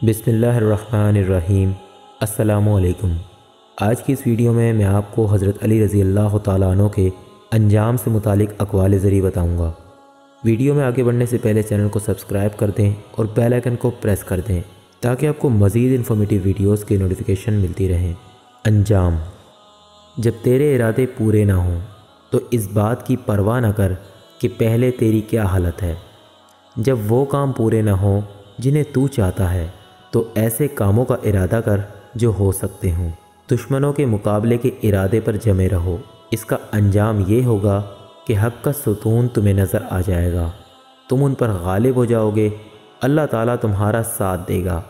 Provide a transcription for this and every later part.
बिस्मिल्लाहिर्रहमानिर्रहीम। अस्सलामुअलैकुम। आज की इस वीडियो में मैं आपको हज़रत अली रज़ी अल्लाह तआला अन्हु के अंजाम से मुतालिक अक़वाल ज़री बताऊँगा। वीडियो में आगे बढ़ने से पहले चैनल को सब्सक्राइब कर दें और बेल आइकन को प्रेस कर दें ताकि आपको मज़ीद इन्फॉर्मेटिव वीडियोज़ की नोटिफिकेशन मिलती रहें। अंजाम। जब तेरे इरादे पूरे ना हों तो इस बात की परवाह न कर कि पहले तेरी क्या हालत है। जब वो काम पूरे ना हों जिन्हें तू चाहता है तो ऐसे कामों का इरादा कर जो हो सकते हों। दुश्मनों के मुकाबले के इरादे पर जमे रहो। इसका अंजाम ये होगा कि हक़ का सुतून तुम्हें नज़र आ जाएगा, तुम उन पर गालिब हो जाओगे, अल्लाह ताला तुम्हारा साथ देगा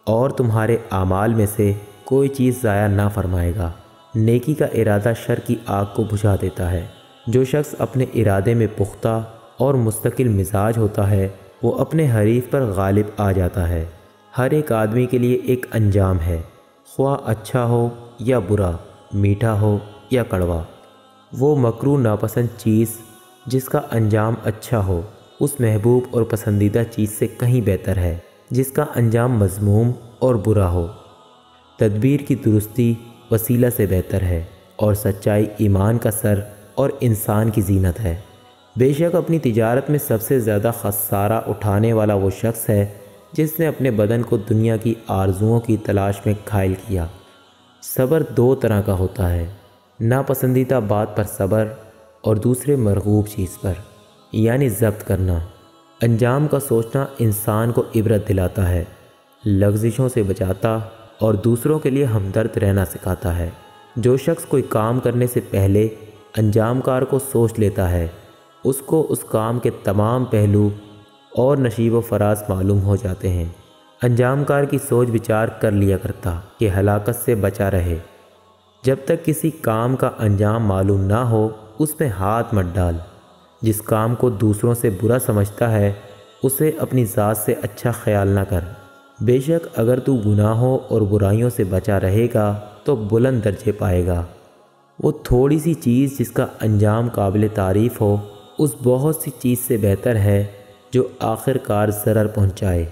और तुम्हारे आमाल में से कोई चीज़ ज़ाया ना फरमाएगा। नेकी का इरादा शर की आग को बुझा देता है। जो शख्स अपने इरादे में पुख्ता और मुस्तकिल मिजाज होता है वो अपने हरीफ पर गालिब आ जाता है। हर एक आदमी के लिए एक अंजाम है, ख्वाह अच्छा हो या बुरा, मीठा हो या कड़वा। वो मकरूह नापसंद चीज़ जिसका अंजाम अच्छा हो उस महबूब और पसंदीदा चीज़ से कहीं बेहतर है जिसका अंजाम मज़मूम और बुरा हो। तदबीर की दुरुस्ती वसीला से बेहतर है और सच्चाई ईमान का सर और इंसान की जीनत है। बेशक अपनी तिजारत में सबसे ज़्यादा खसारा उठाने वाला वो शख्स है जिसने अपने बदन को दुनिया की आरजुओं की तलाश में घायल किया। सब्र दो तरह का होता है, नापसंदीदा बात पर सब्र और दूसरे मरगूब चीज़ पर यानी ज़ब्त करना। अंजाम का सोचना इंसान को इबरत दिलाता है, लग़ज़िशों से बचाता और दूसरों के लिए हमदर्द रहना सिखाता है। जो शख्स कोई काम करने से पहले अंजामकार को सोच लेता है उसको उस काम के तमाम पहलू और नशीब व फराज मालूम हो जाते हैं। अंजामकार की सोच विचार कर लिया करता कि हलाकत से बचा रहे। जब तक किसी काम का अंजाम मालूम ना हो उसमें हाथ मत डाल। जिस काम को दूसरों से बुरा समझता है उसे अपनी ज़ात से अच्छा ख्याल ना कर। बेशक अगर तू गुनाहों और बुराइयों से बचा रहेगा तो बुलंद दर्जे पाएगा। वो थोड़ी सी चीज़ जिसका अंजाम काबिल तारीफ़ हो उस बहुत सी चीज़ से बेहतर है जो आखिरकार ज़रर पहुँचाए।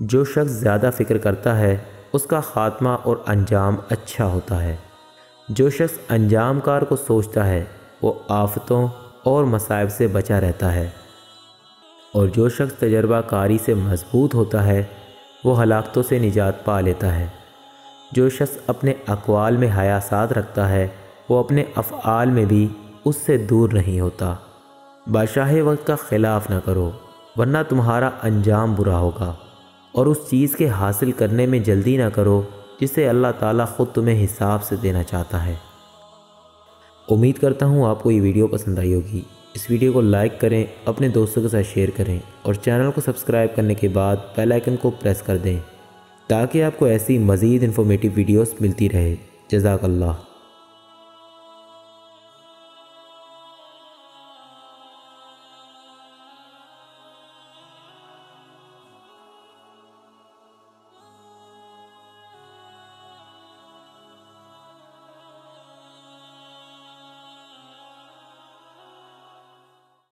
जो शख्स ज़्यादा फ़िक्र करता है उसका ख़ात्मा और अंजाम अच्छा होता है। जो शख्स अंजामकार को सोचता है वो आफतों और मसाइब से बचा रहता है और जो शख्स तजर्बा कारी से मजबूत होता है वो हलाकतों से निजात पा लेता है। जो शख्स अपने अक़वाल में हयासात रखता है वो अपने अफ़आल में भी उससे दूर नहीं होता। बादशाह वक्त का ख़िलाफ़ ना करो वरना तुम्हारा अंजाम बुरा होगा और उस चीज़ के हासिल करने में जल्दी ना करो जिसे अल्लाह ताला ख़ुद तुम्हें हिसाब से देना चाहता है। उम्मीद करता हूँ आपको ये वीडियो पसंद आई होगी। इस वीडियो को लाइक करें, अपने दोस्तों के साथ शेयर करें और चैनल को सब्सक्राइब करने के बाद बेल आइकन को प्रेस कर दें ताकि आपको ऐसी मज़ीद इन्फॉर्मेटिव वीडियोस मिलती रहे। जज़ाकल्लाह।